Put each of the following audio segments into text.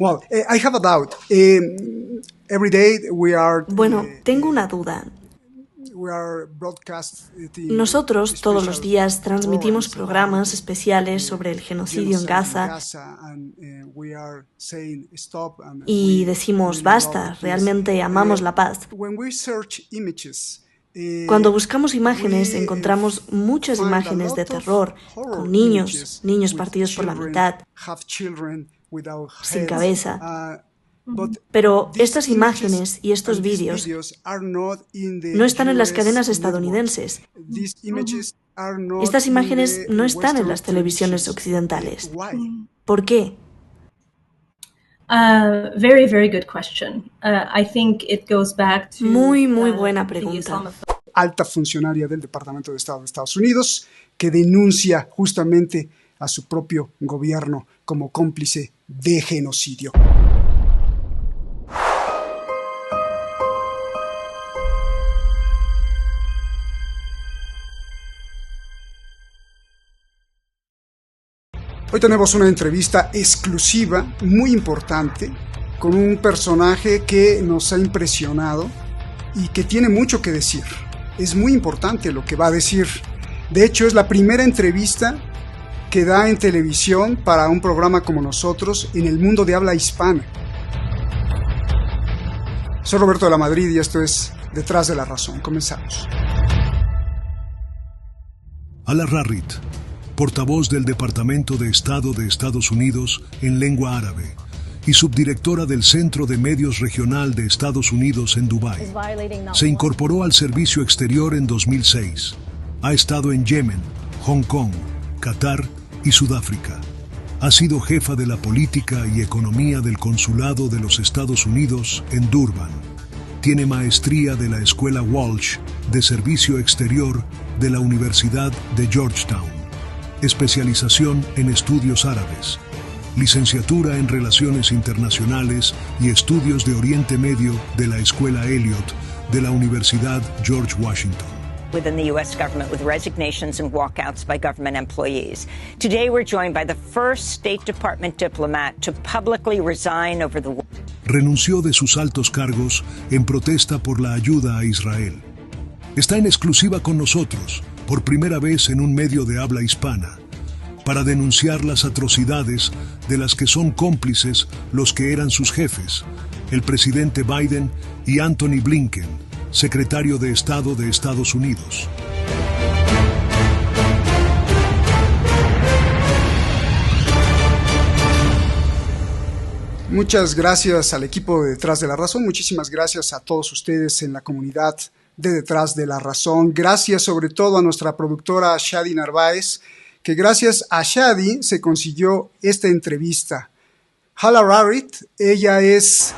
Well, I have a doubt. Every day we are. Bueno, tengo una duda. Nosotros todos los días transmitimos programas especiales sobre el genocidio en Gaza y decimos basta, realmente amamos la paz. Cuando buscamos imágenes encontramos muchas imágenes de terror con niños partidos por la mitad, sin cabeza. Pero estas imágenes y estos vídeos no están en las cadenas estadounidenses. Estas imágenes no están en las televisiones occidentales. ¿Por qué? Very, very good question. I think it goes back to muy buena pregunta. Alta funcionaria del Departamento de Estado de Estados Unidos que denuncia justamente a su propio gobierno como cómplice de genocidio. Hoy tenemos una entrevista exclusiva, muy importante, con un personaje que nos ha impresionado y que tiene mucho que decir. Es muy importante lo que va a decir. De hecho, es la primera entrevista que da en televisión para un programa como nosotros en el mundo de habla hispana. Soy Roberto de la Madrid y esto es Detrás de la Razón. Comenzamos. Hala Rarit, portavoz del Departamento de Estado de Estados Unidos en lengua árabe y subdirectora del Centro de Medios Regional de Estados Unidos en Dubái. Se incorporó al servicio exterior en 2006. Ha estado en Yemen, Hong Kong, Qatar y Sudáfrica. Ha sido jefa de la política y economía del Consulado de los Estados Unidos en Durban. Tiene maestría de la Escuela Walsh de Servicio Exterior de la Universidad de Georgetown. Especialización en estudios árabes, licenciatura en Relaciones Internacionales y Estudios de Oriente Medio de la Escuela Elliott de la Universidad George Washington. Within the U.S. government with resignations and walkouts by government employees. Today we're joined by the first State Department diplomat to publicly resign over the war. Renunció de sus altos cargos en protesta por la ayuda a Israel. Está en exclusiva con nosotros, por primera vez en un medio de habla hispana, para denunciar las atrocidades de las que son cómplices los que eran sus jefes, el presidente Biden y Anthony Blinken, secretario de Estado de Estados Unidos. Muchas gracias al equipo de Detrás de la Razón, muchísimas gracias a todos ustedes en la comunidad de Detrás de la Razón. Gracias sobre todo a nuestra productora Shadi Narváez, que gracias a Shadi se consiguió esta entrevista. Hala Rarit, ella es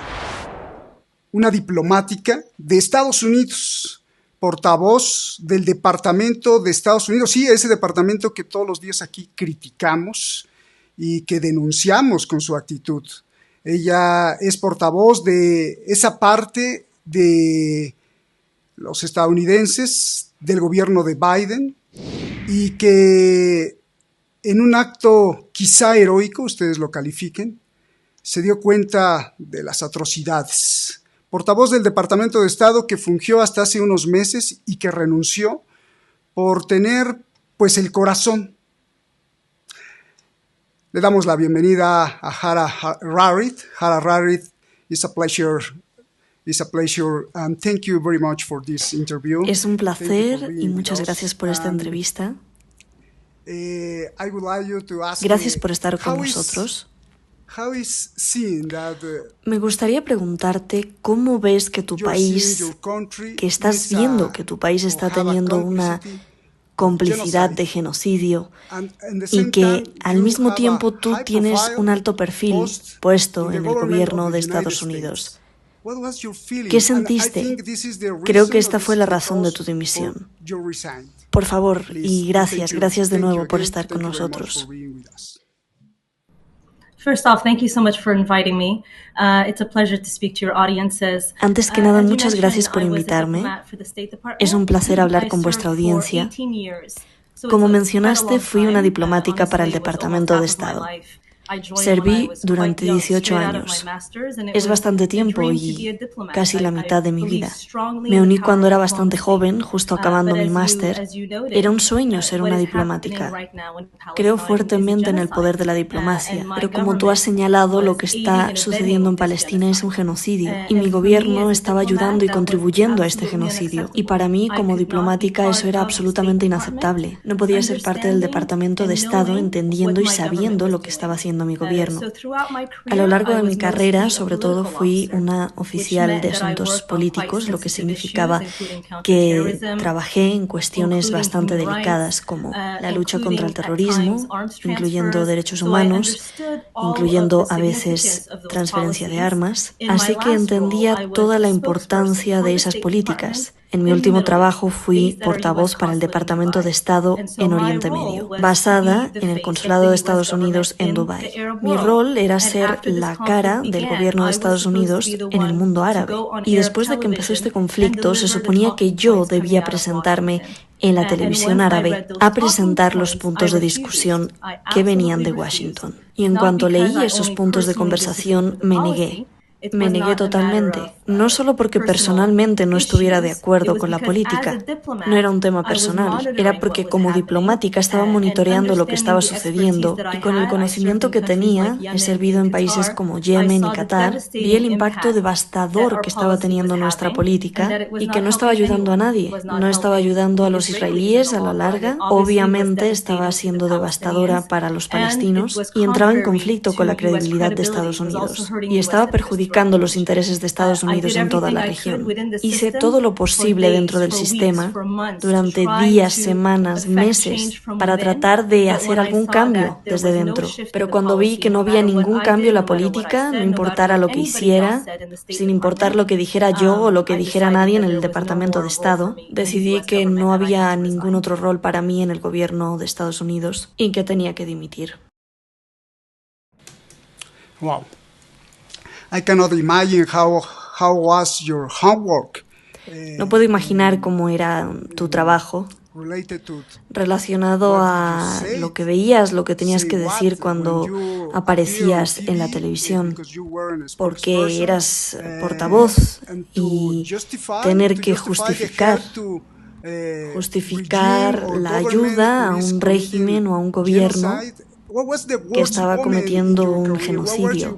una diplomática de Estados Unidos, portavoz del Departamento de Estados Unidos, sí, ese departamento que todos los días aquí criticamos y que denunciamos con su actitud. Ella es portavoz de esa parte de los estadounidenses, del gobierno de Biden, y que en un acto quizá heroico, ustedes lo califiquen, se dio cuenta de las atrocidades. Portavoz del Departamento de Estado que fungió hasta hace unos meses y que renunció por tener, pues, el corazón. Le damos la bienvenida a Hala Rarit. Hala Rarit, it's a pleasure. And thank you very much for this interview. Es un placer y muchas gracias por esta entrevista. Gracias por estar con nosotros. Me gustaría preguntarte cómo ves que tu país, que estás viendo que tu país está teniendo una complicidad de genocidio y que al mismo tiempo tú tienes un alto perfil puesto en el gobierno de Estados Unidos. ¿Qué sentiste? Creo que esta fue la razón de tu dimisión. Por favor, y gracias de nuevo por estar con nosotros. First off, thank you so much for inviting me. It's a pleasure to speak to your audiences. Antes que nada, muchas gracias por invitarme. Es un placer hablar con vuestra audiencia. Como mencionaste, fui una diplomática para el Departamento de Estado. Serví durante 18 años. Es bastante tiempo y casi la mitad de mi vida. Me uní cuando era bastante joven, justo acabando mi máster. Era un sueño ser una diplomática. Creo fuertemente en el poder de la diplomacia, pero como tú has señalado, lo que está sucediendo en Palestina es un genocidio y mi gobierno estaba ayudando y contribuyendo a este genocidio. Y para mí, como diplomática, eso era absolutamente inaceptable. No podía ser parte del Departamento de Estado entendiendo y sabiendo lo que estaba haciendo mi gobierno. A lo largo de mi carrera, sobre todo, fui una oficial de asuntos políticos, lo que significaba que trabajé en cuestiones bastante delicadas como la lucha contra el terrorismo, incluyendo derechos humanos, incluyendo a veces transferencia de armas. Así que entendía toda la importancia de esas políticas. En mi último trabajo fui portavoz para el Departamento de Estado en Oriente Medio, basada en el Consulado de Estados Unidos en Dubái. Mi rol era ser la cara del gobierno de Estados Unidos en el mundo árabe. Y después de que empezó este conflicto, se suponía que yo debía presentarme en la televisión árabe a presentar los puntos de discusión que venían de Washington. Y en cuanto leí esos puntos de conversación, me negué. Me negué totalmente, no solo porque personalmente no estuviera de acuerdo con la política, no era un tema personal, era porque como diplomática estaba monitoreando lo que estaba sucediendo y con el conocimiento que tenía, he servido en países como Yemen y Qatar, vi el impacto devastador que estaba teniendo nuestra política y que no estaba ayudando a nadie, no estaba ayudando a los israelíes a la larga, obviamente estaba siendo devastadora para los palestinos y entraba en conflicto con la credibilidad de Estados Unidos y estaba perjudicando los intereses de Estados Unidos en toda la región. Hice todo lo posible dentro del sistema durante días, semanas, meses para tratar de hacer algún cambio desde dentro. Pero cuando vi que no había ningún cambio en la política, no importara lo que hiciera, sin importar lo que dijera yo o lo que dijera nadie en el Departamento de Estado, decidí que no había ningún otro rol para mí en el gobierno de Estados Unidos y que tenía que dimitir. Wow. I cannot imagine how was your homework. No puedo imaginar cómo era tu trabajo relacionado a lo que veías, lo que tenías que decir cuando aparecías en la televisión, porque eras portavoz y tener que justificar la ayuda a un régimen o a un gobierno que estaba cometiendo un genocidio.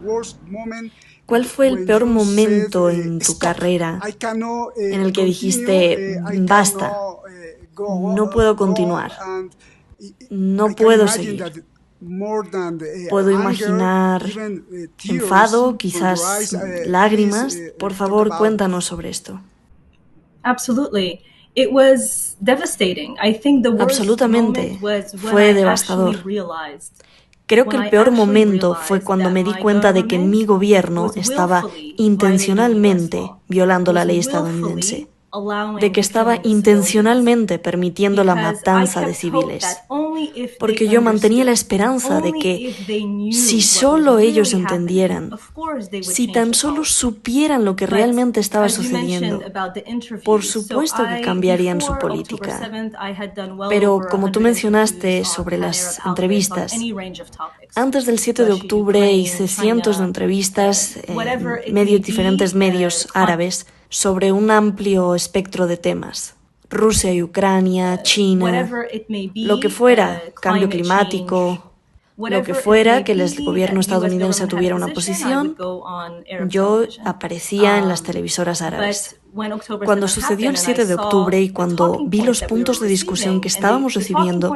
¿Cuál fue el peor momento en tu carrera en el que dijiste, basta, no puedo continuar, no puedo seguir? Puedo imaginar enfado, quizás lágrimas. Por favor, cuéntanos sobre esto. Absolutamente. Fue devastador. Creo que el peor momento fue cuando me di cuenta de que mi gobierno estaba intencionalmente violando la ley estadounidense, de que estaba intencionalmente permitiendo la matanza de civiles, porque yo mantenía la esperanza de que si solo ellos entendieran, si tan solo supieran lo que realmente estaba sucediendo, por supuesto que cambiarían su política. Pero como tú mencionaste sobre las entrevistas, antes del 7 de octubre hice cientos de entrevistas en diferentes medios árabes sobre un amplio espectro de temas. Rusia y Ucrania, China, lo que fuera, cambio climático, lo que fuera que el gobierno estadounidense tuviera una posición, yo aparecía en las televisoras árabes. Cuando sucedió el 7 de octubre y cuando vi los puntos de discusión que estábamos recibiendo,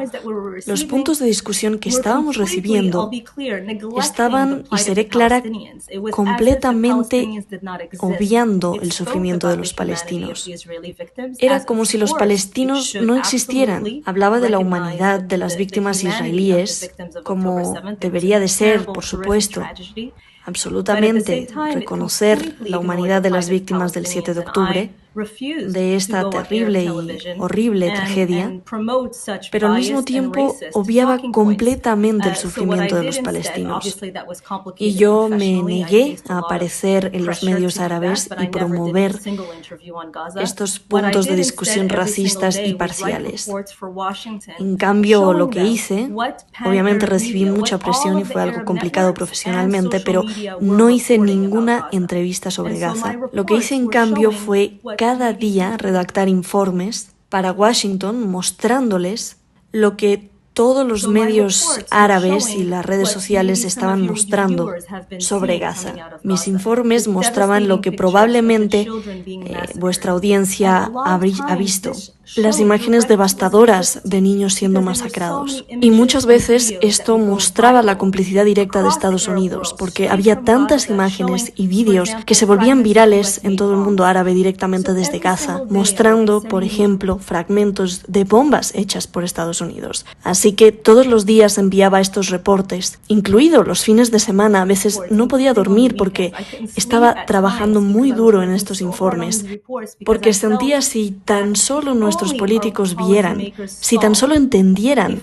estaban, y seré clara, completamente obviando el sufrimiento de los palestinos. Era como si los palestinos no existieran. Hablaba de la humanidad de las víctimas israelíes, como debería de ser, por supuesto. Absolutamente reconocer la humanidad de las víctimas del 7 de octubre, de esta terrible y horrible tragedia, pero al mismo tiempo obviaba completamente el sufrimiento de los palestinos. Y yo me negué a aparecer en los medios árabes y promover estos puntos de discusión racistas y parciales. En cambio, lo que hice, obviamente recibí mucha presión y fue algo complicado profesionalmente, pero no hice ninguna entrevista sobre Gaza. Lo que hice, en cambio, fue cada día redactar informes para Washington mostrándoles lo que todos los medios árabes y las redes sociales estaban mostrando sobre Gaza. Mis informes mostraban lo que probablemente vuestra audiencia ha visto. Las imágenes devastadoras de niños siendo masacrados. Y muchas veces esto mostraba la complicidad directa de Estados Unidos, porque había tantas imágenes y vídeos que se volvían virales en todo el mundo árabe directamente desde Gaza, mostrando, por ejemplo, fragmentos de bombas hechas por Estados Unidos. Así que todos los días enviaba estos reportes, incluidos los fines de semana. A veces no podía dormir porque estaba trabajando muy duro en estos informes, porque sentía si tan solo nuestros políticos vieran, si tan solo entendieran,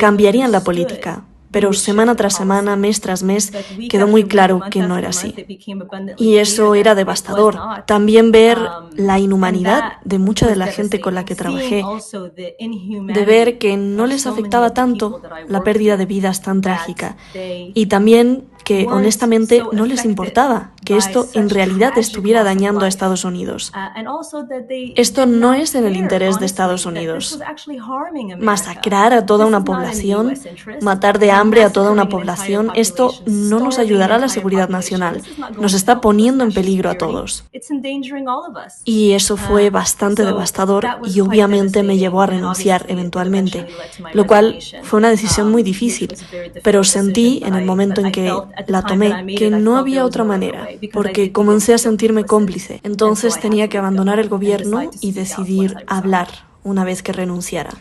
cambiarían la política. Pero semana tras semana, mes tras mes, quedó muy claro que no era así. Y eso era devastador. También ver la inhumanidad de mucha de la gente con la que trabajé, de ver que no les afectaba tanto la pérdida de vidas tan trágica. Y también que honestamente no les importaba que esto en realidad estuviera dañando a Estados Unidos. Esto no es en el interés de Estados Unidos. Masacrar a toda una población, matar de hambre a toda una población, esto no nos ayudará a la seguridad nacional. Nos está poniendo en peligro a todos. Y eso fue bastante devastador y obviamente me llevó a renunciar eventualmente, lo cual fue una decisión muy difícil, pero sentí en el momento en que la tomé que no había otra manera, porque comencé a sentirme cómplice. Entonces tenía que abandonar el gobierno y decidir hablar una vez que renunciara.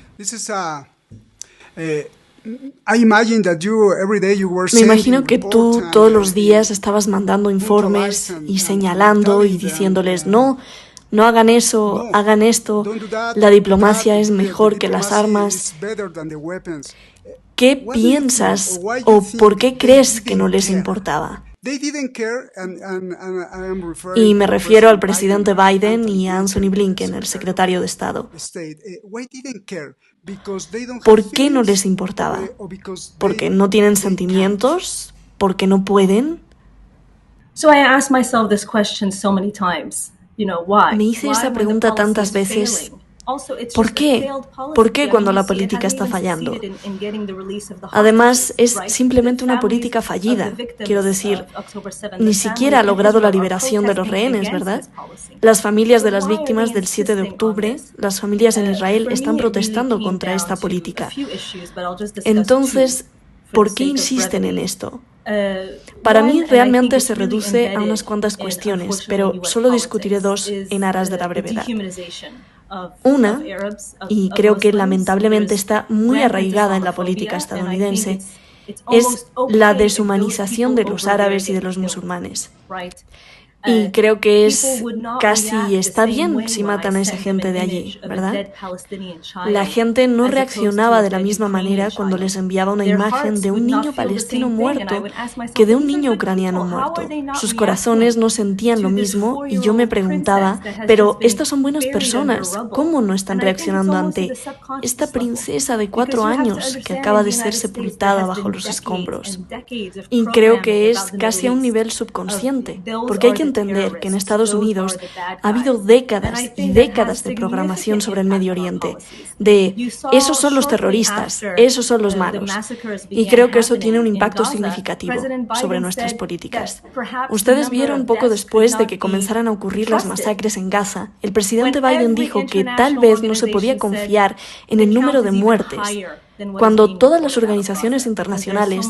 Me imagino que tú todos los días estabas mandando informes y señalando y diciéndoles no hagan eso, hagan esto, la diplomacia es mejor que las armas. ¿Qué piensas o por qué crees que no les importaba? Y me refiero al presidente Biden y a Anthony Blinken, el secretario de Estado. ¿Por qué no les importaba? ¿Porque no tienen sentimientos? ¿Porque no pueden? Me hice esa pregunta tantas veces. ¿Por qué? ¿Por qué cuando la política está fallando? Además, es simplemente una política fallida. Quiero decir, ni siquiera ha logrado la liberación de los rehenes, ¿verdad? Las familias de las víctimas del 7 de octubre, las familias en Israel, están protestando contra esta política. Entonces, ¿por qué insisten en esto? Para mí realmente se reduce a unas cuantas cuestiones, pero solo discutiré dos en aras de la brevedad. Una, y creo que lamentablemente está muy arraigada en la política estadounidense, es la deshumanización de los árabes y de los musulmanes. Y creo que casi está bien si matan a esa gente de allí, ¿verdad? La gente no reaccionaba de la misma manera cuando les enviaba una imagen de un niño palestino muerto que de un niño ucraniano muerto. Sus corazones no sentían lo mismo y yo me preguntaba, pero estas son buenas personas, ¿cómo no están reaccionando ante esta princesa de 4 años que acaba de ser sepultada bajo los escombros? Y creo que es casi a un nivel subconsciente, porque hay que entender que en Estados Unidos ha habido décadas y décadas de programación sobre el Medio Oriente, de esos son los terroristas, esos son los malos. Y creo que eso tiene un impacto significativo sobre nuestras políticas. Ustedes vieron poco después de que comenzaran a ocurrir las masacres en Gaza, el presidente Biden dijo que tal vez no se podía confiar en el número de muertes, cuando todas las organizaciones internacionales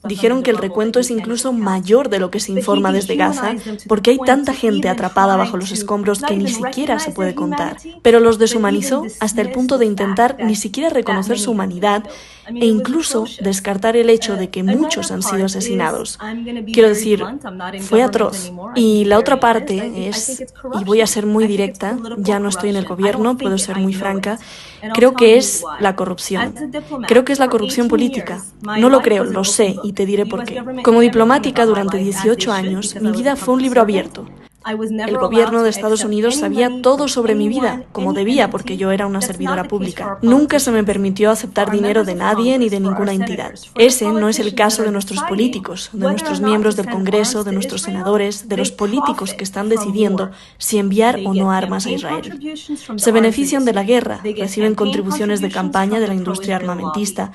dijeron que el recuento es incluso mayor de lo que se informa desde Gaza, porque hay tanta gente atrapada bajo los escombros que ni siquiera se puede contar. Pero los deshumanizó hasta el punto de intentar ni siquiera reconocer su humanidad e incluso descartar el hecho de que muchos han sido asesinados. Quiero decir, fue atroz. Y la otra parte es, y voy a ser muy directa, ya no estoy en el gobierno, puedo ser muy franca, creo que es la corrupción. Creo que es la corrupción política. No lo creo, lo sé, y te diré por qué. Como diplomática durante 18 años, mi vida fue un libro abierto. El gobierno de Estados Unidos sabía todo sobre mi vida, como debía, porque yo era una servidora pública. Nunca se me permitió aceptar dinero de nadie ni de ninguna entidad. Ese no es el caso de nuestros políticos, de nuestros miembros del Congreso, de nuestros senadores, de los políticos que están decidiendo si enviar o no armas a Israel. Se benefician de la guerra, reciben contribuciones de campaña de la industria armamentista,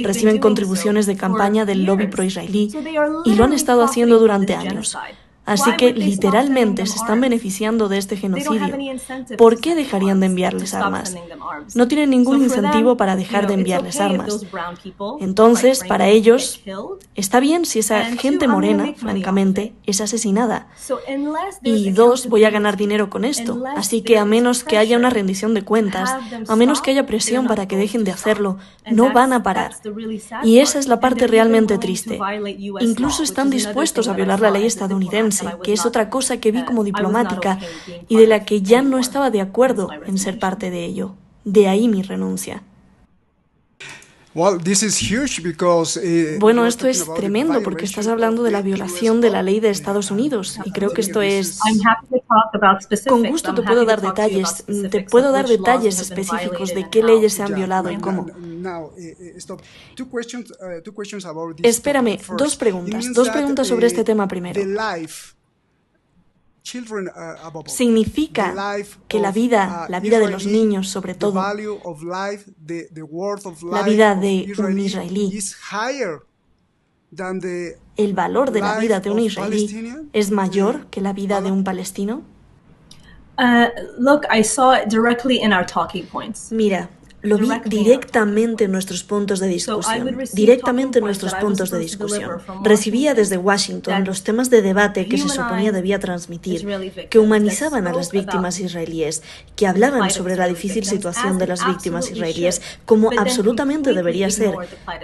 reciben contribuciones de campaña del lobby pro-israelí, y lo han estado haciendo durante años. Así que literalmente se están beneficiando de este genocidio. ¿Por qué dejarían de enviarles armas? No tienen ningún incentivo para dejar de enviarles armas. Entonces, para ellos, está bien si esa gente morena, francamente, es asesinada. Y dos, voy a ganar dinero con esto. Así que a menos que haya una rendición de cuentas, a menos que haya presión para que dejen de hacerlo, no van a parar. Y esa es la parte realmente triste. Incluso están dispuestos a violar la ley estadounidense, que es otra cosa que vi como diplomática y de la que ya no estaba de acuerdo en ser parte de ello. De ahí mi renuncia. Bueno, esto es tremendo porque estás hablando de la violación de la ley de Estados Unidos y creo que esto es... Con gusto te puedo dar detalles, específicos de qué leyes se han violado y cómo. Espérame, dos preguntas sobre este tema primero. Significa que la vida de los niños, sobre todo, la vida de un israelí, el valor de la vida de un israelí es mayor que la vida de un palestino? Mira, lo vi directamente en nuestros puntos de discusión. Recibía desde Washington los temas de debate que se suponía debía transmitir, que humanizaban a las víctimas israelíes, que hablaban sobre la difícil situación de las víctimas israelíes, como absolutamente debería ser,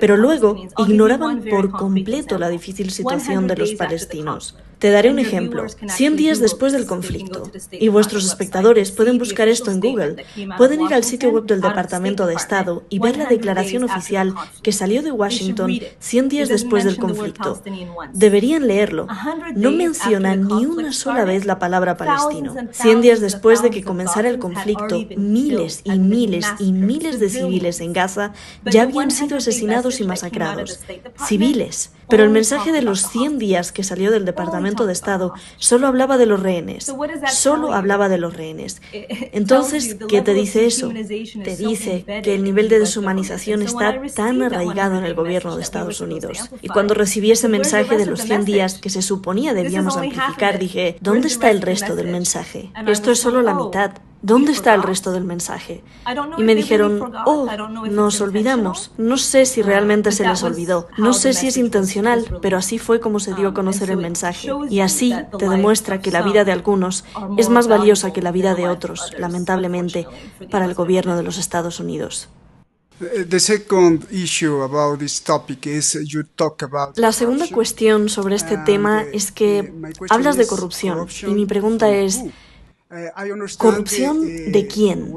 pero luego ignoraban por completo la difícil situación de los palestinos. Te daré un ejemplo. 100 días después del conflicto, y vuestros espectadores pueden buscar esto en Google, pueden ir al sitio web del Departamento de Estado y ver la declaración oficial que salió de Washington 100 días después del conflicto. Deberían leerlo. No menciona ni una sola vez la palabra palestino. 100 días después de que comenzara el conflicto, miles y miles y miles de civiles en Gaza ya habían sido asesinados y masacrados. Civiles. Pero el mensaje de los 100 días que salió del Departamento de Estado solo hablaba de los rehenes. Solo hablaba de los rehenes. Entonces, ¿qué te dice eso? Te dice que el nivel de deshumanización está tan arraigado en el gobierno de Estados Unidos. Y cuando recibí ese mensaje de los 100 días que se suponía debíamos amplificar, dije, ¿dónde está el resto del mensaje? Esto es solo la mitad. ¿Dónde está el resto del mensaje? Y me dijeron, nos olvidamos. No sé si realmente se les olvidó. No sé si es intencional, pero así fue como se dio a conocer el mensaje. Y así te demuestra que la vida de algunos es más valiosa que la vida de otros, lamentablemente, para el gobierno de los Estados Unidos. La segunda cuestión sobre este tema es que hablas de corrupción. Y mi pregunta es... ¿Corrupción de quién?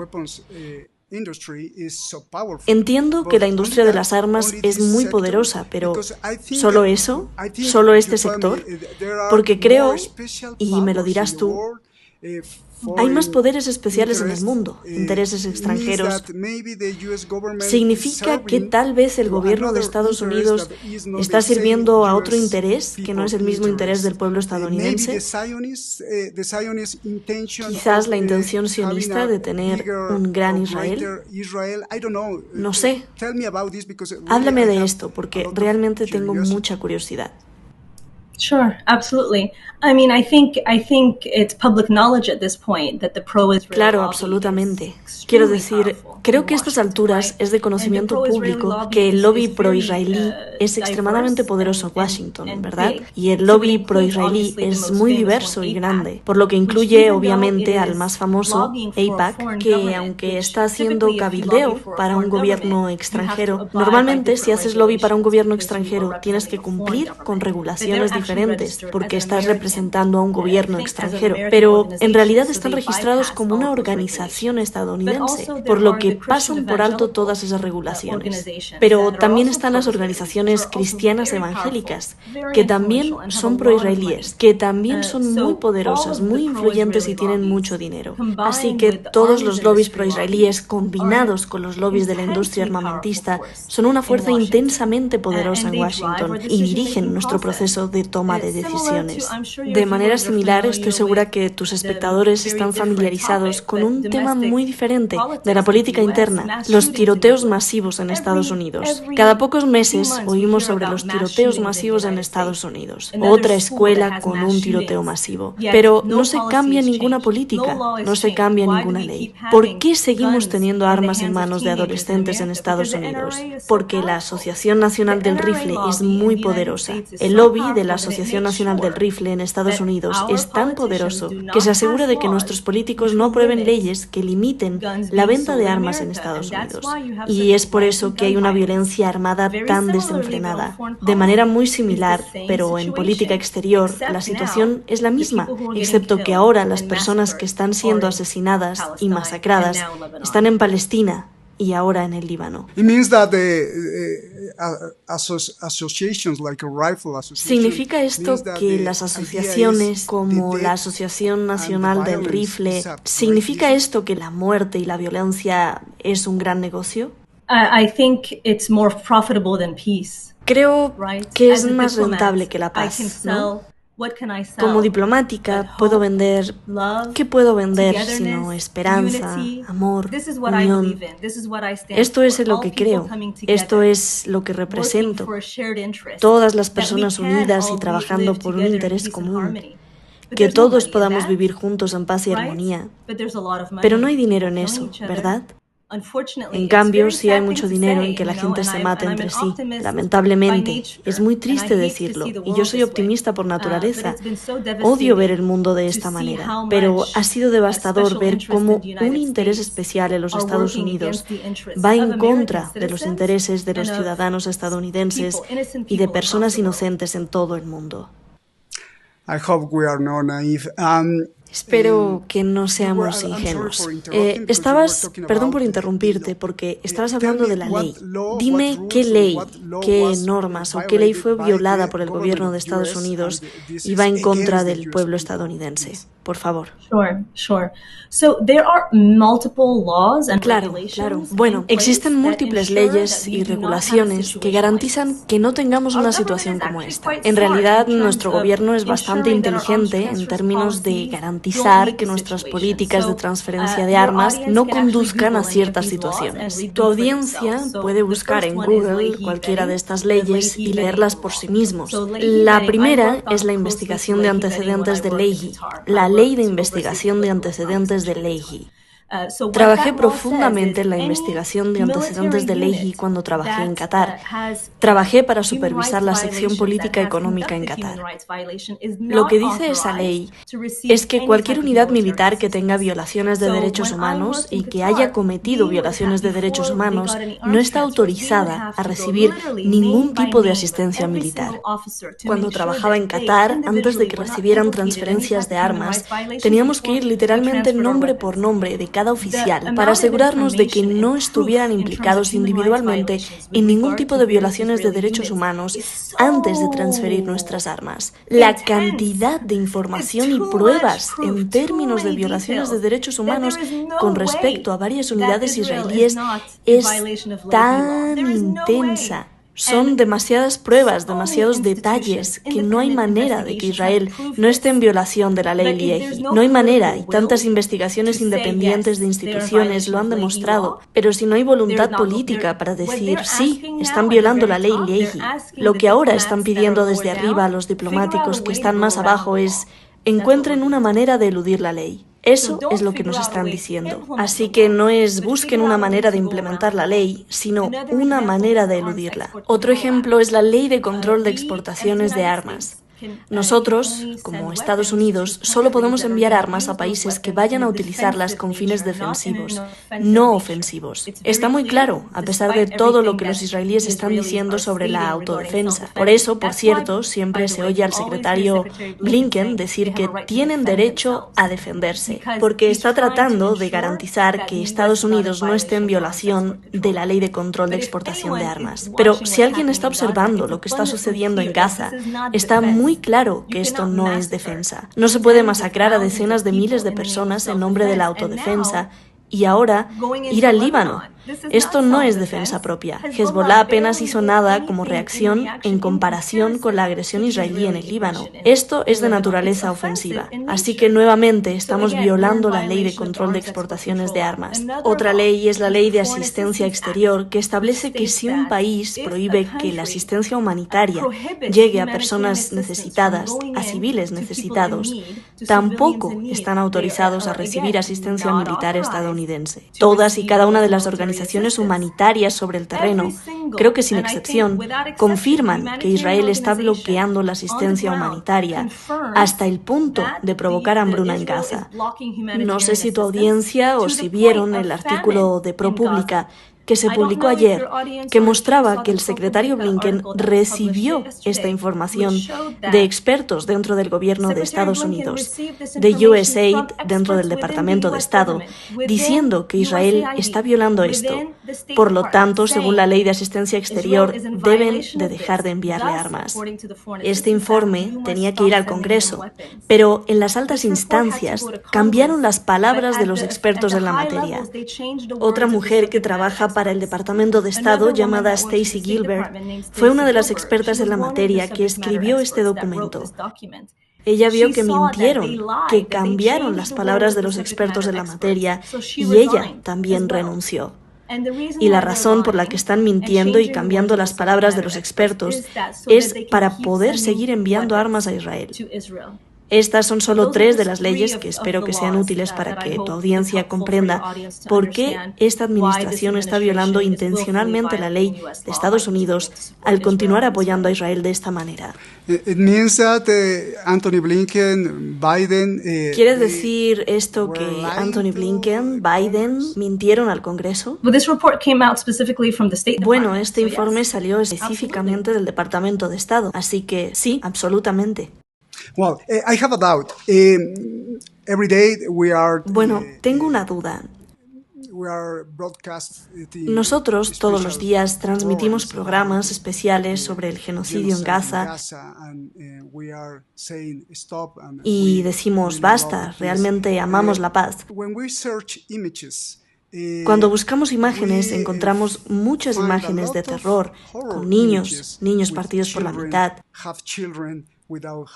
Entiendo que la industria de las armas es muy poderosa, pero ¿solo eso? ¿Solo este sector? Porque creo, y me lo dirás tú, hay más poderes especiales en el mundo, intereses extranjeros. ¿Significa que tal vez el gobierno de Estados Unidos está sirviendo a otro interés que no es el mismo interés del pueblo estadounidense? Quizás la intención sionista de tener un gran Israel. No sé. Háblame de esto porque realmente tengo mucha curiosidad. Sure, absolutely. I mean, I think it's public knowledge at this point that the pro-Israel Claro, absolutamente. Quiero decir, creo que a estas alturas es de conocimiento público que el lobby pro-israelí es extremadamente poderoso en Washington, ¿verdad? Y el lobby pro-israelí es muy diverso y grande, por lo que incluye obviamente al más famoso, AIPAC, que aunque está haciendo cabildeo para un gobierno extranjero, normalmente si haces lobby para un gobierno extranjero tienes que cumplir con regulaciones diferentes porque estás representando a un gobierno extranjero, pero en realidad están registrados como una organización estadounidense, por lo que pasan por alto todas esas regulaciones. Pero también están las organizaciones cristianas evangélicas, que también son pro-israelíes, que también son muy poderosas, muy influyentes y tienen mucho dinero. Así que todos los lobbies pro-israelíes combinados con los lobbies de la industria armamentista son una fuerza intensamente poderosa en Washington y dirigen nuestro proceso de toma de decisiones. De manera similar, estoy segura que tus espectadores están familiarizados con un tema muy diferente de la política interna, los tiroteos masivos en Estados Unidos. Cada pocos meses oímos sobre los tiroteos masivos en Estados Unidos, otra escuela con un tiroteo masivo. Pero no se cambia ninguna política, no se cambia ninguna ley. ¿Por qué seguimos teniendo armas en manos de adolescentes en Estados Unidos? Porque la Asociación Nacional del Rifle es muy poderosa. El lobby de la Asociación Nacional del Rifle en Estados Unidos es tan poderoso que se asegura de que nuestros políticos no aprueben leyes que limiten la venta de armas en Estados Unidos. Y es por eso que hay una violencia armada tan desenfrenada. De manera muy similar, pero en política exterior, la situación es la misma, excepto que ahora las personas que están siendo asesinadas y masacradas están en Palestina y ahora en el Líbano. ¿Significa esto que las asociaciones como la Asociación Nacional del Rifle, significa esto que la muerte y la violencia es un gran negocio? I think it's more profitable than peace. Creo que es más rentable que la paz, ¿no? Como diplomática puedo vender, ¿qué puedo vender sino esperanza, amor, unión? Esto es en lo que creo, esto es lo que represento. Todas las personas unidas y trabajando por un interés común. Que todos podamos vivir juntos en paz y armonía. Pero no hay dinero en eso, ¿verdad? En cambio, sí hay mucho dinero en que la gente se mate entre sí. Lamentablemente, es muy triste decirlo, y yo soy optimista por naturaleza. Odio ver el mundo de esta manera, pero ha sido devastador ver cómo un interés especial en los Estados Unidos va en contra de los intereses de los ciudadanos estadounidenses y de personas inocentes en todo el mundo. I hope we are not naive. Espero que no seamos ingenuos. Perdón por interrumpirte, porque estabas hablando de la ley. Dime qué ley, qué normas o qué ley fue violada por el gobierno de Estados Unidos y va en contra del pueblo estadounidense. Por favor. Sure. So there are multiple laws and regulations. Claro. Bueno, existen múltiples leyes y regulaciones que garantizan que no tengamos una situación como esta. En realidad, nuestro gobierno es bastante inteligente en términos de garantizar que nuestras políticas de transferencia de armas no conduzcan a ciertas situaciones. Tu audiencia puede buscar en Google cualquiera de estas leyes y leerlas por sí mismos. La primera es la investigación de antecedentes de Leahy, la Ley de Investigación de Antecedentes de Leahy. Trabajé profundamente en la investigación de antecedentes de Leahy cuando trabajé en Qatar. Trabajé para supervisar la sección política económica en Qatar. Lo que dice esa ley es que cualquier unidad militar que tenga violaciones de derechos humanos y que haya cometido violaciones de derechos humanos no está autorizada a recibir ningún tipo de asistencia militar. Cuando trabajaba en Qatar, antes de que recibieran transferencias de armas, teníamos que ir literalmente nombre por nombre de cada oficial para asegurarnos de que no estuvieran implicados individualmente en ningún tipo de violaciones de derechos humanos antes de transferir nuestras armas. La cantidad de información y pruebas en términos de violaciones de derechos humanos con respecto a varias unidades israelíes es tan intensa Son demasiadas pruebas, demasiados detalles, que no hay manera de que Israel no esté en violación de la ley Liegi. No hay manera, y tantas investigaciones independientes de instituciones lo han demostrado. Pero si no hay voluntad política para decir, sí, están violando la ley Liegi, lo que ahora están pidiendo desde arriba a los diplomáticos que están más abajo es, encuentren una manera de eludir la ley. Eso es lo que nos están diciendo. Así que no es busquen una manera de implementar la ley, sino una manera de eludirla. Otro ejemplo es la Ley de Control de Exportaciones de Armas. Nosotros, como Estados Unidos, solo podemos enviar armas a países que vayan a utilizarlas con fines defensivos, no ofensivos. Está muy claro, a pesar de todo lo que los israelíes están diciendo sobre la autodefensa. Por eso, por cierto, siempre se oye al secretario Blinken decir que tienen derecho a defenderse, porque está tratando de garantizar que Estados Unidos no esté en violación de la Ley de Control de Exportación de Armas. Pero si alguien está observando lo que está sucediendo en Gaza, está muy claro que esto no es defensa. No se puede masacrar a decenas de miles de personas en nombre de la autodefensa y ahora ir al Líbano. Esto no es defensa propia. Hezbollah apenas hizo nada como reacción en comparación con la agresión israelí en el Líbano. Esto es de naturaleza ofensiva. Así que nuevamente estamos violando la ley de control de exportaciones de armas. Otra ley es la ley de asistencia exterior, que establece que si un país prohíbe que la asistencia humanitaria llegue a personas necesitadas, a civiles necesitados, tampoco están autorizados a recibir asistencia militar estadounidense. Todas y cada una de las organizaciones humanitarias sobre el terreno, creo que sin excepción, confirman que Israel está bloqueando la asistencia humanitaria hasta el punto de provocar hambruna en Gaza. No sé si tu audiencia o si vieron el artículo de ProPublica que se publicó ayer, que mostraba que el secretario Blinken recibió esta información de expertos dentro del gobierno de Estados Unidos, de USAID dentro del Departamento de Estado, diciendo que Israel está violando esto. Por lo tanto, según la ley de asistencia exterior, deben de dejar de enviarle armas. Este informe tenía que ir al Congreso, pero en las altas instancias cambiaron las palabras de los expertos en la materia. Otra mujer que trabaja para el Departamento de Estado, llamada Stacy Gilbert, fue una de las expertas en la materia que escribió este documento. Ella vio que mintieron, que cambiaron las palabras de los expertos en la materia y ella también renunció. Y la razón por la que están mintiendo y cambiando las palabras de los expertos es para poder seguir enviando armas a Israel. Estas son solo 3 de las leyes que espero que sean útiles para que tu audiencia comprenda por qué esta administración está violando intencionalmente la ley de Estados Unidos al continuar apoyando a Israel de esta manera. Anthony Blinken, Biden... ¿Quieres decir esto que Anthony Blinken, Biden mintieron al Congreso? Bueno, este informe salió específicamente del Departamento de Estado, así que sí, absolutamente. Well, I have a doubt. Every day we are, bueno, tengo una duda. Nosotros todos los días transmitimos programas especiales sobre el genocidio en Gaza y decimos basta, realmente amamos la paz. Cuando buscamos imágenes encontramos muchas imágenes de terror, con niños partidos por la mitad,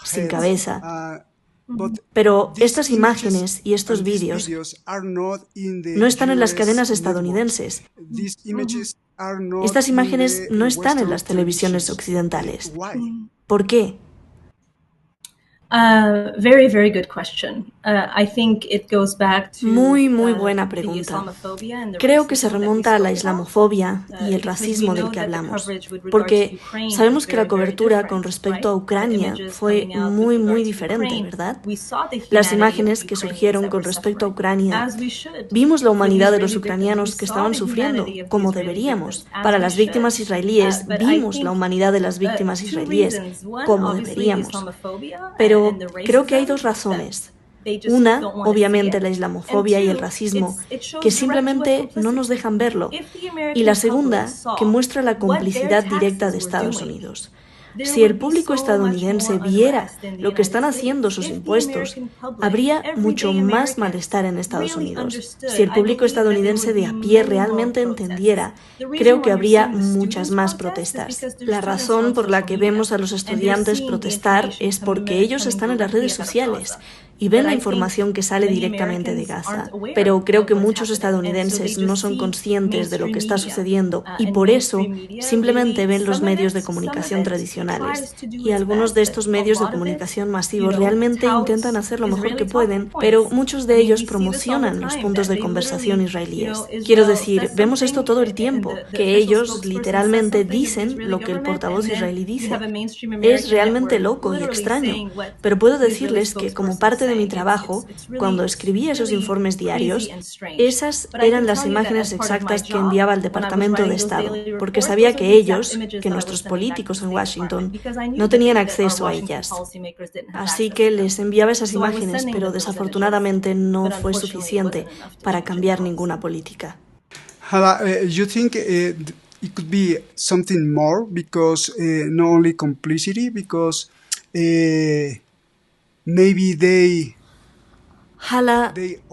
sin cabeza. Pero estas imágenes y estos vídeos no están en las cadenas estadounidenses. Estas imágenes no están en las televisiones occidentales. ¿Por qué? Very, very good question. I think it goes back to, muy buena pregunta. Creo que se remonta a la islamofobia y el racismo del que hablamos, porque sabemos que la cobertura con respecto a Ucrania fue muy diferente, ¿verdad? Las imágenes que surgieron con respecto a Ucrania, vimos la humanidad de los ucranianos que estaban sufriendo, como deberíamos. Para las víctimas israelíes, vimos la humanidad de las víctimas israelíes, como deberíamos. Pero creo que hay 2 razones. Una, obviamente, la islamofobia y el racismo, que simplemente no nos dejan verlo. Y la segunda, que muestra la complicidad directa de Estados Unidos. Si el público estadounidense viera lo que están haciendo sus impuestos, habría mucho más malestar en Estados Unidos. Si el público estadounidense de a pie realmente entendiera, creo que habría muchas más protestas. La razón por la que vemos a los estudiantes protestar es porque ellos están en las redes sociales y ven la información que sale directamente de Gaza. Pero creo que muchos estadounidenses no son conscientes de lo que está sucediendo y por eso simplemente ven los medios de comunicación tradicionales. Y algunos de estos medios de comunicación masivos realmente intentan hacer lo mejor que pueden, pero muchos de ellos promocionan los puntos de conversación israelíes. Quiero decir, vemos esto todo el tiempo, que ellos literalmente dicen lo que el portavoz israelí dice. Es realmente loco y extraño, pero puedo decirles que como parte de mi trabajo, cuando escribía esos informes diarios, esas eran las imágenes exactas que enviaba al Departamento de Estado, porque sabía que ellos, que nuestros políticos en Washington, no tenían acceso a ellas. Así que les enviaba esas imágenes, pero desafortunadamente no fue suficiente para cambiar ninguna política. Hala, you think it could be something more because not only complicity, because maybe Hala,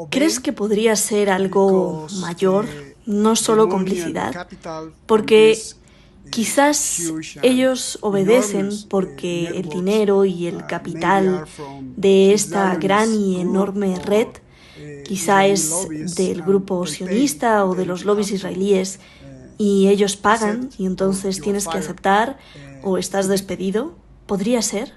¿crees que podría ser algo mayor, no solo complicidad? Porque quizás ellos obedecen porque el dinero y el capital de esta gran y enorme red quizá es del grupo sionista o de los lobbies israelíes y ellos pagan y entonces tienes que aceptar o estás despedido. ¿Podría ser?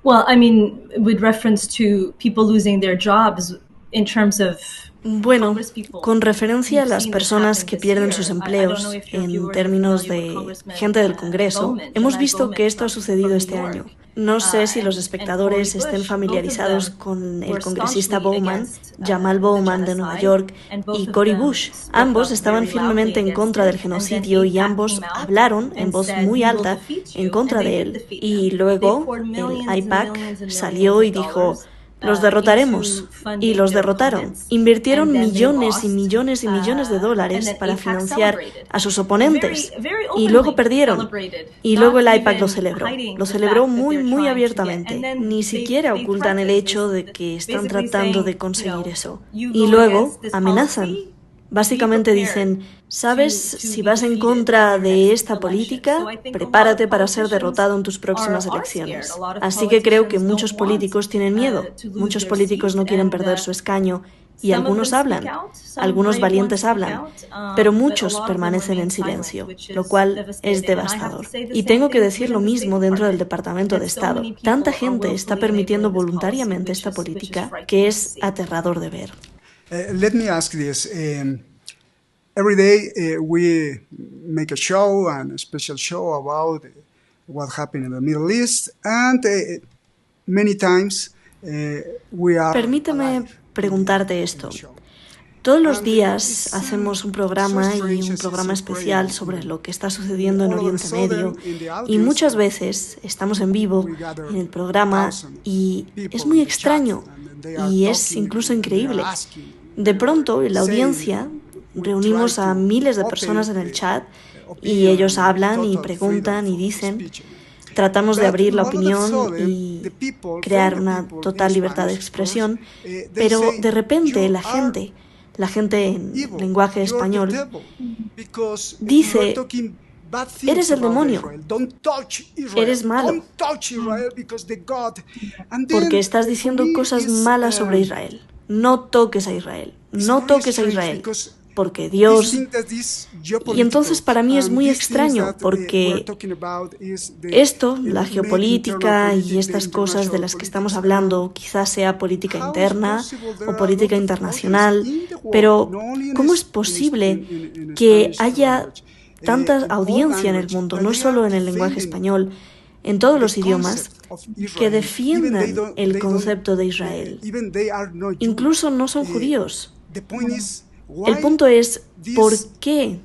Well, I mean, with reference to people losing their jobs in terms of Bueno, con referencia a las personas que pierden sus empleos, en términos de gente del Congreso, hemos visto que esto ha sucedido este año. No sé si los espectadores estén familiarizados con el congresista Bowman, Jamal Bowman de Nueva York, y Cori Bush. Ambos estaban firmemente en contra del genocidio y ambos hablaron en voz muy alta en contra de él. Y luego el AIPAC salió y dijo: los derrotaremos. Y los derrotaron. Invirtieron millones y millones y millones de dólares para financiar a sus oponentes. Y luego perdieron. Y luego el AIPAC lo celebró. Lo celebró muy, muy abiertamente. Ni siquiera ocultan el hecho de que están tratando de conseguir eso. Y luego amenazan. Básicamente dicen: ¿sabes? Si vas en contra de esta política, prepárate para ser derrotado en tus próximas elecciones. Así que creo que muchos políticos tienen miedo. Muchos políticos no quieren perder su escaño. Y algunos hablan, algunos valientes hablan, pero muchos permanecen en silencio, lo cual es devastador. Y tengo que decir lo mismo dentro del Departamento de Estado. Tanta gente está permitiendo voluntariamente esta política que es aterrador de ver. Let me ask this. Every day we make a show, and a special show about what happened in the Middle East, and many times we are Permíteme preguntarte esto. Todos los días hacemos un programa y un programa especial sobre lo que está sucediendo en Oriente Medio y muchas veces estamos en vivo en el programa y es muy extraño y es incluso increíble. De pronto, en la audiencia, reunimos a miles de personas en el chat y ellos hablan y preguntan y dicen. Tratamos de abrir la opinión y crear una total libertad de expresión, pero de repente la gente en lenguaje español dice: eres el demonio, eres malo, porque estás diciendo cosas malas sobre Israel. No toques a Israel, no toques a Israel, porque Dios... Y entonces para mí es muy extraño, porque esto, la geopolítica y estas cosas de las que estamos hablando, quizás sea política interna o política internacional, pero ¿cómo es posible que haya tanta audiencia en el mundo, no solo en el lenguaje español, en todos los idiomas, que defiendan el concepto de Israel? Incluso no son judíos. El punto es, ¿por qué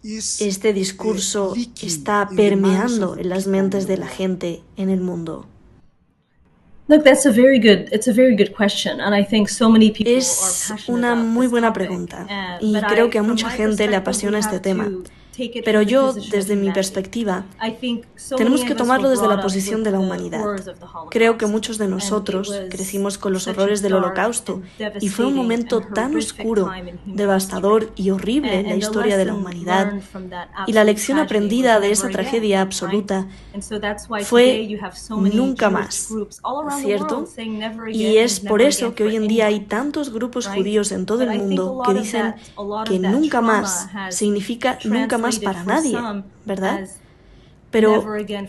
este discurso está permeando en las mentes de la gente en el mundo? Es una muy buena pregunta y creo que a mucha gente le apasiona este tema. Pero yo, desde mi perspectiva, tenemos que tomarlo desde la posición de la humanidad. Creo que muchos de nosotros crecimos con los horrores del Holocausto y fue un momento tan oscuro, devastador y horrible en la historia de la humanidad. Y la lección aprendida de esa tragedia absoluta fue nunca más, ¿cierto? Y es por eso que hoy en día hay tantos grupos judíos en todo el mundo que dicen que nunca más significa nunca más para nadie, ¿verdad? Pero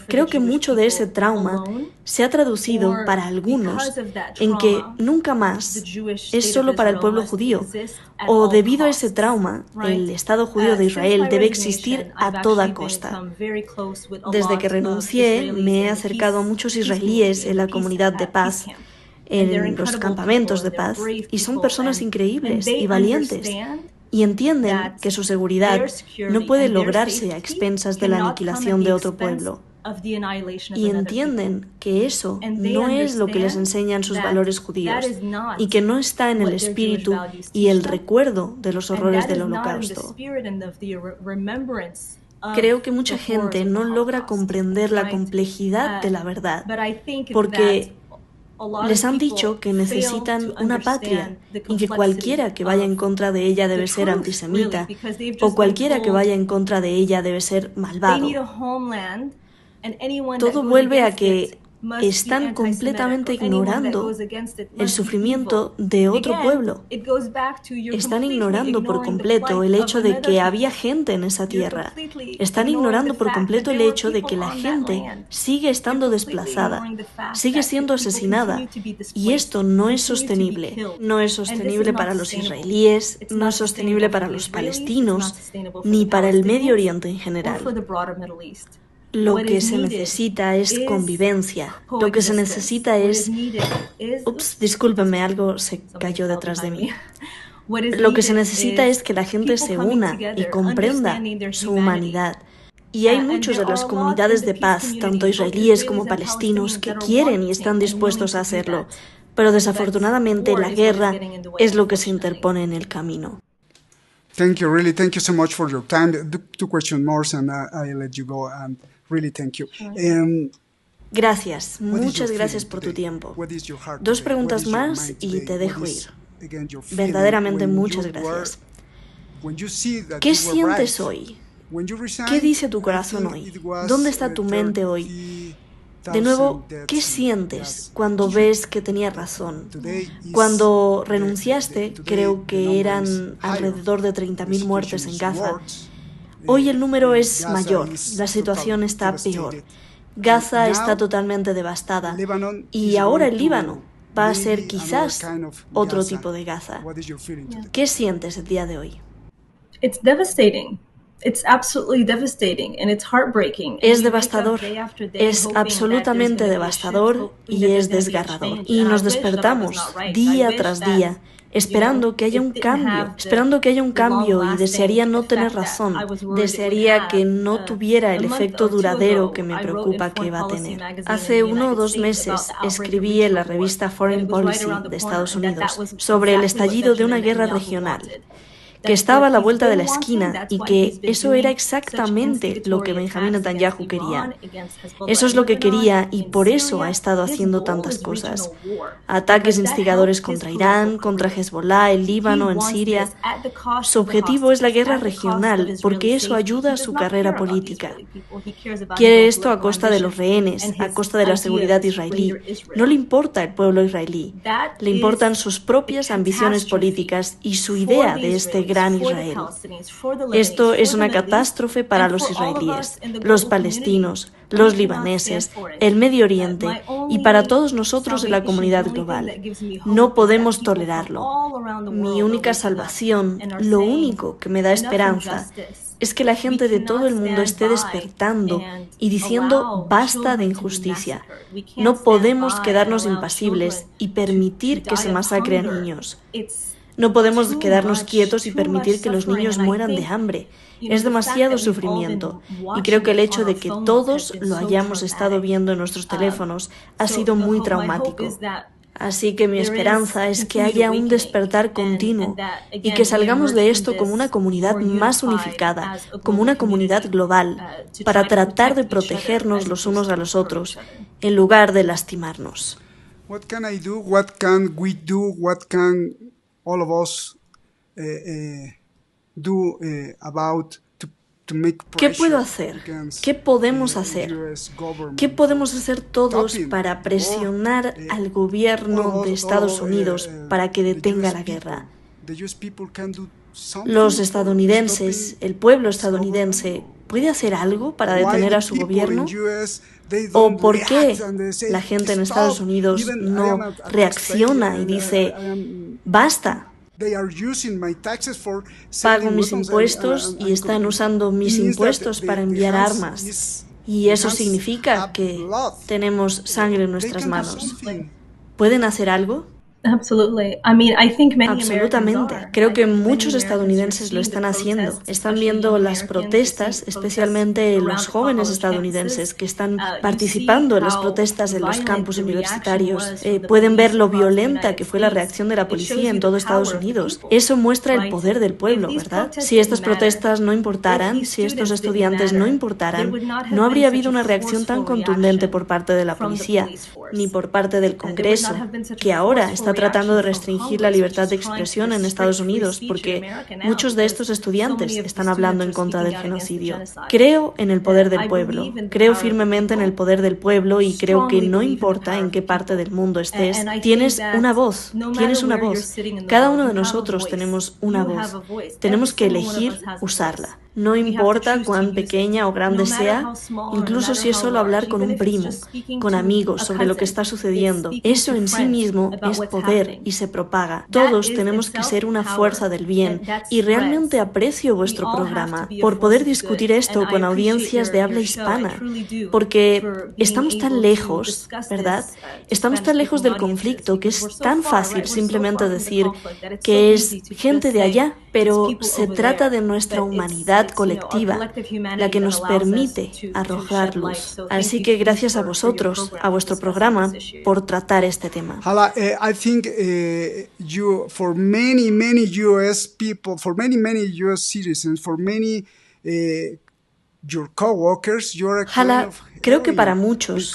creo que mucho de ese trauma se ha traducido para algunos en que nunca más es solo para el pueblo judío, o debido a ese trauma, el Estado judío de Israel debe existir a toda costa. Desde que renuncié, me he acercado a muchos israelíes en la comunidad de paz, en los campamentos de paz, y son personas increíbles y valientes. Y entienden que su seguridad no puede lograrse a expensas de la aniquilación de otro pueblo. Y entienden que eso no es lo que les enseñan sus valores judíos y que no está en el espíritu y el recuerdo de los horrores del Holocausto. Creo que mucha gente no logra comprender la complejidad de la verdad porque les han dicho que necesitan una patria y que cualquiera que vaya en contra de ella debe ser antisemita o cualquiera que vaya en contra de ella debe ser malvado. Todo vuelve a que están completamente ignorando el sufrimiento de otro pueblo. Están ignorando por completo el hecho de que había gente en esa tierra. Están ignorando por completo el hecho de que la gente sigue estando desplazada, sigue siendo asesinada. Y esto no es sostenible. No es sostenible para los israelíes, no es sostenible para los palestinos, ni para el Medio Oriente en general. Lo que se necesita es convivencia. Lo que se necesita es... Ups, discúlpenme, algo se cayó detrás de mí. Lo que se necesita es que la gente se una y comprenda su humanidad. Y hay muchos de las comunidades de paz, tanto israelíes como palestinos, que quieren y están dispuestos a hacerlo. Pero desafortunadamente la guerra es lo que se interpone en el camino. Thank you so much for your time. Two questions more and I'll let you go. And really thank you. Gracias, muchas gracias por tu tiempo. 2 preguntas más y te dejo ir. Verdaderamente muchas gracias. ¿Qué sientes hoy? ¿Qué dice tu corazón hoy? ¿Dónde está tu mente hoy? De nuevo, ¿qué sientes cuando ves que tenías razón? Cuando renunciaste, creo que eran alrededor de 30.000 muertes en Gaza. Hoy el número es mayor, la situación está peor. Gaza está totalmente devastada y ahora el Líbano va a ser quizás otro tipo de Gaza. ¿Qué sientes el día de hoy? It's devastating. It's absolutely devastating and it's heartbreaking. Es devastador, es absolutamente devastador y es desgarrador. Y nos despertamos día tras día esperando que haya un cambio y desearía no tener razón, desearía que no tuviera el efecto duradero que me preocupa que va a tener. Hace 1 o 2 meses escribí en la revista Foreign Policy de Estados Unidos sobre el estallido de una guerra regional, que estaba a la vuelta de la esquina y que eso era exactamente lo que Benjamín Netanyahu quería. Eso es lo que quería y por eso ha estado haciendo tantas cosas. Ataques instigadores contra Irán, contra Hezbollah, el Líbano, en Siria. Su objetivo es la guerra regional porque eso ayuda a su carrera política. Quiere esto a costa de los rehenes, a costa de la seguridad israelí. No le importa el pueblo israelí, le importan sus propias ambiciones políticas y su idea de este gran Israel. Esto es una catástrofe para los israelíes, los palestinos, los libaneses, el Medio Oriente y para todos nosotros en la comunidad global. No podemos tolerarlo. Mi única salvación, lo único que me da esperanza, es que la gente de todo el mundo esté despertando y diciendo basta de injusticia. No podemos quedarnos impasibles y permitir que se masacre a niños. No podemos quedarnos quietos y permitir que los niños mueran de hambre. Es demasiado sufrimiento y creo que el hecho de que todos lo hayamos estado viendo en nuestros teléfonos ha sido muy traumático. Así que mi esperanza es que haya un despertar continuo y que salgamos de esto como una comunidad más unificada, como una comunidad global, para tratar de protegernos los unos a los otros, en lugar de lastimarnos. What can I do? What can we do? What can all of us do about ¿Qué puedo hacer? ¿Qué podemos hacer? ¿Qué podemos hacer todos para presionar al gobierno de Estados Unidos para que detenga la guerra? Los estadounidenses, el pueblo estadounidense, ¿puede hacer algo para detener a su gobierno? ¿O por qué la gente en Estados Unidos no reacciona y dice, basta? Pago mis impuestos y están usando mis impuestos para enviar armas. Y eso significa que tenemos sangre en nuestras manos. ¿Pueden hacer algo? Absolutamente. Creo que muchos estadounidenses lo están haciendo. Están viendo las protestas, especialmente los jóvenes estadounidenses que están participando en las protestas en los campus universitarios. Pueden ver lo violenta que fue la reacción de la policía en todo Estados Unidos. Eso muestra el poder del pueblo, ¿verdad? Si estas protestas no importaran, si estos estudiantes no importaran, no habría habido una reacción tan contundente por parte de la policía, ni por parte del Congreso, que ahora está tratando de restringir la libertad de expresión en Estados Unidos porque muchos de estos estudiantes están hablando en contra del genocidio. Creo en el poder del pueblo, creo firmemente en el poder del pueblo y creo que no importa en qué parte del mundo estés, tienes una voz, tienes una voz. Cada uno de nosotros tenemos una voz. Tenemos que elegir usarla. No importa cuán pequeña o grande sea, incluso si es solo hablar con un primo, con amigos sobre lo que está sucediendo. Eso en sí mismo es poder y se propaga. Todos tenemos que ser una fuerza del bien y realmente aprecio vuestro programa por poder discutir esto con audiencias de habla hispana, porque estamos tan lejos, ¿verdad? Estamos tan lejos del conflicto que es tan fácil simplemente decir que es gente de allá, pero se trata de nuestra humanidad colectiva, la que nos permite arrojar luz. Así que gracias a vosotros, a vuestro programa, por tratar este tema. Hala, I think for many U.S. people, for many U.S. citizens, for many your coworkers, you're a Hala, creo que para muchos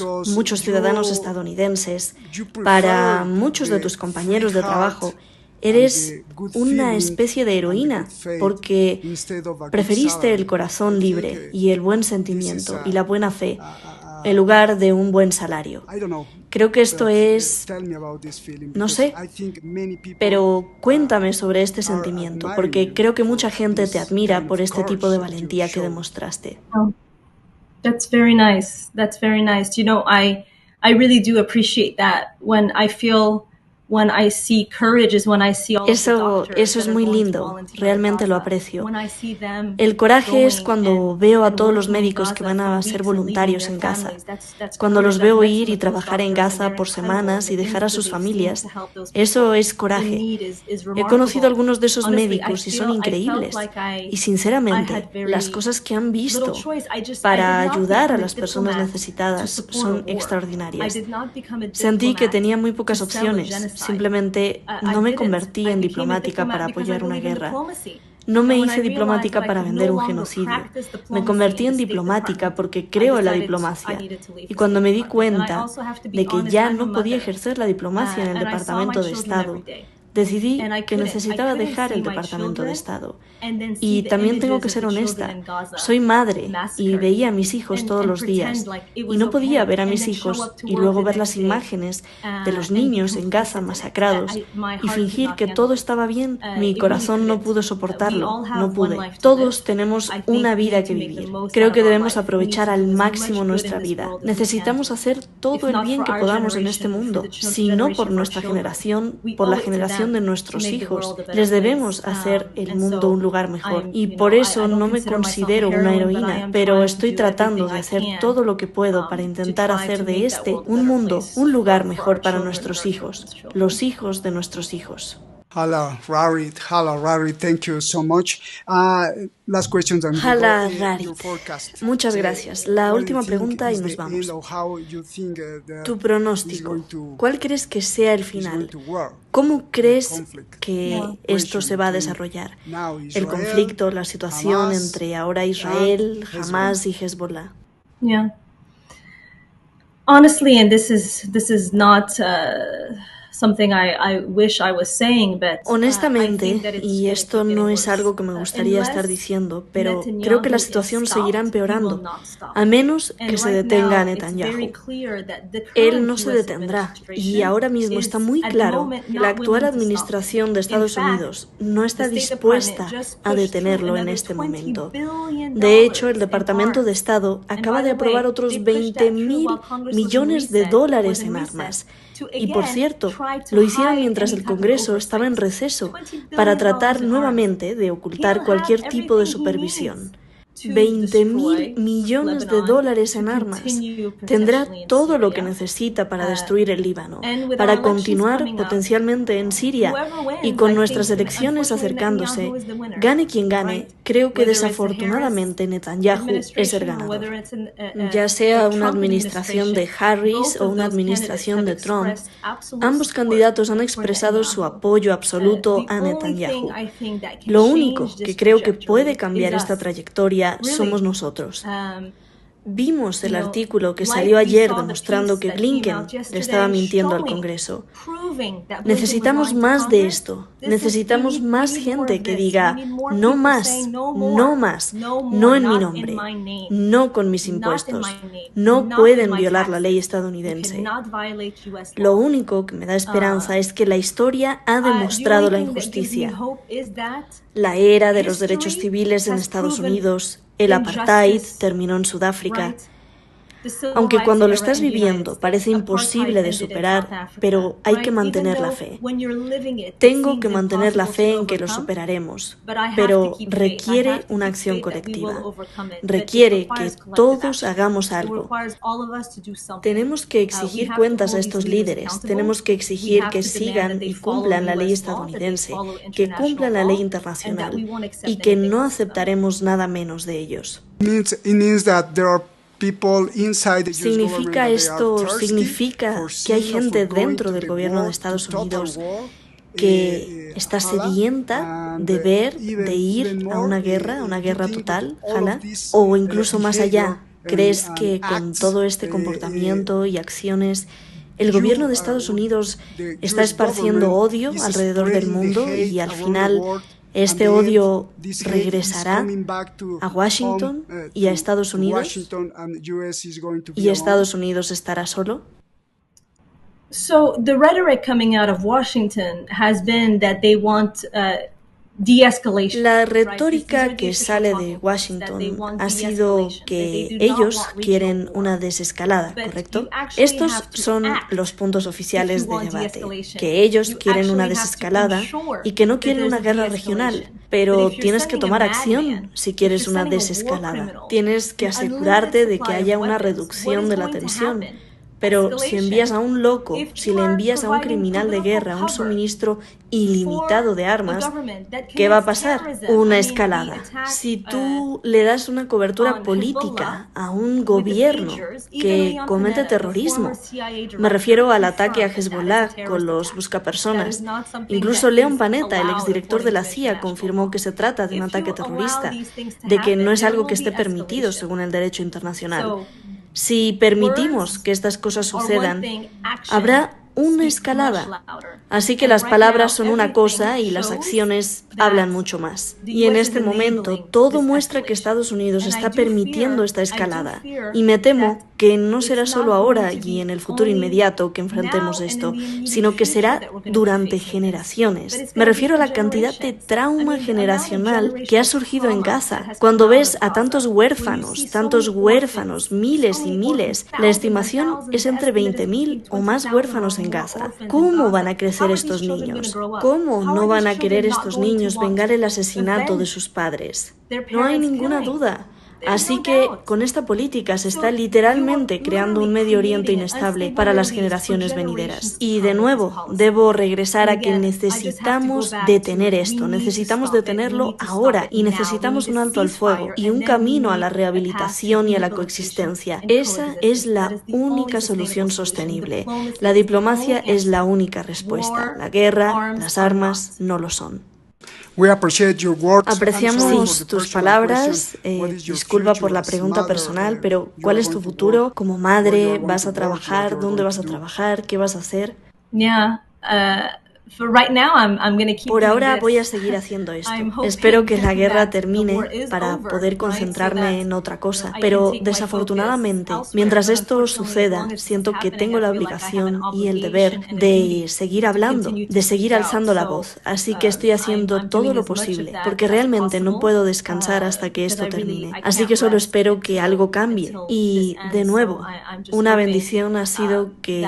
ciudadanos estadounidenses, para muchos de tus compañeros de trabajo, eres una especie de heroína porque preferiste el corazón libre y el buen sentimiento y la buena fe en lugar de un buen salario. Creo que esto es, no sé, pero cuéntame sobre este sentimiento porque creo que mucha gente te admira por este tipo de valentía que demostraste. That's very nice. That's very nice. You know, I really do appreciate that when I feel. Eso es muy lindo, realmente lo aprecio. El coraje es cuando veo a todos los médicos que van a ser voluntarios en Gaza, cuando los veo ir y trabajar en Gaza por semanas y dejar a sus familias. Eso es coraje. He conocido a algunos de esos médicos y son increíbles. Y sinceramente, las cosas que han visto para ayudar a las personas necesitadas son extraordinarias. Sentí que tenía muy pocas opciones. Simplemente no me convertí en diplomática para apoyar una guerra. No me hice diplomática para vender un genocidio. Me convertí en diplomática porque creo en la diplomacia. Y cuando me di cuenta de que ya no podía ejercer la diplomacia en el Departamento de Estado, decidí que necesitaba dejar el Departamento de Estado. Y también tengo que ser honesta, soy madre y veía a mis hijos todos los días y no podía ver a mis hijos y luego ver las imágenes de los niños en Gaza masacrados y fingir que todo estaba bien. Mi corazón no pudo soportarlo, no pude. Todos tenemos una vida que vivir. Creo que debemos aprovechar al máximo nuestra vida. Necesitamos hacer todo el bien que podamos en este mundo, si no por nuestra generación, por la generación de nuestros hijos. Les debemos hacer el mundo un lugar mejor. Y por eso no me considero una heroína, pero estoy tratando de hacer todo lo que puedo para intentar hacer de este un mundo, un lugar mejor para nuestros hijos, los hijos de nuestros hijos. Hala Rarit, thank you so much. Last question. Hala Rarit, muchas gracias. La última pregunta y nos vamos. Tu pronóstico, ¿cuál crees que sea el final? ¿Cómo crees que esto se va a desarrollar? El conflicto, la situación entre ahora Israel, Hamas y Hezbollah. Yeah. Honestly, and this is not something I wish I was saying, but honestamente, y esto no es algo que me gustaría estar diciendo, pero creo que la situación seguirá empeorando, a menos que se detenga a Netanyahu. Él no se detendrá, y ahora mismo está muy claro que la actual administración de Estados Unidos no está dispuesta a detenerlo en este momento. De hecho, el Departamento de Estado acaba de aprobar otros $20.000 millones en armas. Y por cierto, lo hicieron mientras el Congreso estaba en receso para tratar nuevamente de ocultar cualquier tipo de supervisión. $20.000 millones en armas. Tendrá todo lo que necesita para destruir el Líbano, para continuar potencialmente en Siria, y con nuestras elecciones acercándose, gane quien gane, creo que desafortunadamente Netanyahu es el ganador. Ya sea una administración de Harris o una administración de Trump, ambos candidatos han expresado su apoyo absoluto a Netanyahu. Lo único que creo que puede cambiar esta trayectoria somos nosotros. Vimos el artículo que salió ayer demostrando que Blinken le estaba mintiendo al Congreso. Necesitamos más de esto. Necesitamos más gente que diga no más, no más, no en mi nombre, no con mis impuestos. No pueden violar la ley estadounidense. Lo único que me da esperanza es que la historia ha demostrado la injusticia. La era de los derechos civiles en Estados Unidos, el apartheid terminó en Sudáfrica. Aunque cuando lo estás viviendo parece imposible de superar, pero hay que mantener la fe. Tengo que mantener la fe en que lo superaremos, pero requiere una acción colectiva. Requiere que todos hagamos algo. Tenemos que exigir cuentas a estos líderes, tenemos que exigir que sigan y cumplan la ley estadounidense, que cumplan la ley internacional y que no aceptaremos nada menos de ellos. Significa que hay gente dentro del gobierno de Estados Unidos que está sedienta de ver, de ir a una guerra total, ojalá, o incluso más allá. ¿Crees que con todo este comportamiento y acciones el gobierno de Estados Unidos está esparciendo odio alrededor del mundo y al final este odio regresará a Washington y a Estados Unidos? ¿Y Estados Unidos estará solo? So the rhetoric coming out of Washington has been that they want La retórica que sale de Washington ha sido que ellos quieren una desescalada, ¿correcto? Estos son los puntos oficiales de debate, que ellos quieren una desescalada y que no quieren una guerra regional. Pero tienes que tomar acción si quieres una desescalada. Tienes que asegurarte de que haya una reducción de la tensión. Pero si envías a un loco, si le envías a un criminal de guerra un suministro ilimitado de armas, ¿qué va a pasar? Una escalada. Si tú le das una cobertura política a un gobierno que comete terrorismo, me refiero al ataque a Hezbollah con los buscapersonas. Incluso Leon Panetta, el exdirector de la CIA, confirmó que se trata de un ataque terrorista, de que no es algo que esté permitido según el derecho internacional. Si permitimos que estas cosas sucedan, habrá una escalada. Así que las palabras son una cosa y las acciones hablan mucho más. Y en este momento todo muestra que Estados Unidos está permitiendo esta escalada. Y me temo que no será solo ahora y en el futuro inmediato que enfrentemos esto, sino que será durante generaciones. Me refiero a la cantidad de trauma generacional que ha surgido en Gaza. Cuando ves a tantos huérfanos, miles y miles, la estimación es entre 20.000 o más huérfanos en Gaza. ¿Cómo van a crecer estos niños? ¿Cómo no van a querer estos niños vengar el asesinato de sus padres? No hay ninguna duda. Así que con esta política se está literalmente creando un Medio Oriente inestable para las generaciones venideras. Y de nuevo, debo regresar a que necesitamos detener esto, necesitamos detenerlo ahora y necesitamos un alto al fuego y un camino a la rehabilitación y a la coexistencia. Esa es la única solución sostenible. La diplomacia es la única respuesta. La guerra, las armas no lo son. Apreciamos tus palabras. Disculpa por la pregunta personal, pero ¿cuál es tu futuro? Como madre, ¿vas a trabajar? ¿Dónde vas a trabajar? ¿Qué vas a hacer? Por ahora voy a seguir haciendo esto. Espero que la guerra termine para poder concentrarme en otra cosa. Pero desafortunadamente, mientras esto suceda, siento que tengo la obligación y el deber de seguir hablando, de seguir alzando la voz. Así que estoy haciendo todo lo posible, porque realmente no puedo descansar hasta que esto termine. Así que solo espero que algo cambie. Y de nuevo, una bendición ha sido que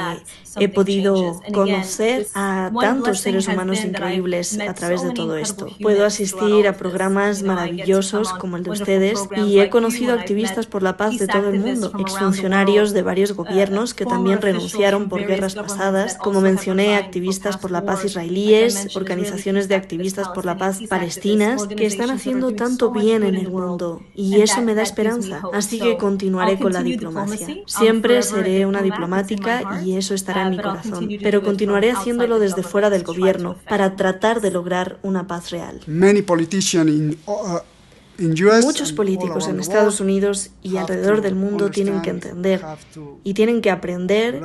he podido conocer a tantos seres humanos increíbles a través de todo esto. Puedo asistir a programas maravillosos como el de ustedes y he conocido activistas por la paz de todo el mundo, exfuncionarios de varios gobiernos que también renunciaron por guerras pasadas, como mencioné, activistas por la paz israelíes, organizaciones de activistas por la paz palestinas, que están haciendo tanto bien en el mundo y eso me da esperanza. Así que continuaré con la diplomacia. Siempre seré una diplomática y eso estará en mi corazón, pero continuaré haciéndolo desde fuera del gobierno para tratar de lograr una paz real. Muchos políticos en Estados Unidos y alrededor del mundo tienen que entender y tienen que aprender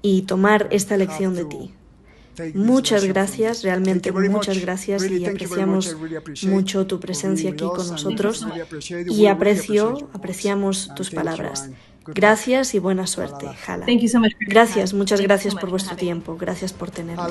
y tomar esta lección de ti. Muchas gracias, realmente muchas gracias, y apreciamos mucho tu presencia aquí con nosotros y apreciamos tus palabras. Gracias y buena suerte, Hala. Gracias, muchas gracias por vuestro tiempo. Gracias por tenerme.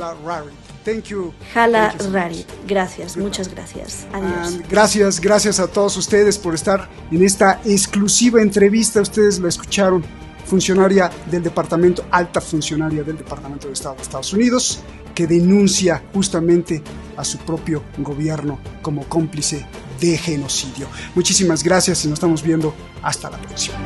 Hala Rarit, gracias, muchas gracias. Adiós. Gracias a todos ustedes por estar en esta exclusiva entrevista. Ustedes la escucharon. Funcionaria del Departamento, alta funcionaria del Departamento de Estado de Estados Unidos, que denuncia justamente a su propio gobierno como cómplice de genocidio. Muchísimas gracias y nos estamos viendo hasta la próxima.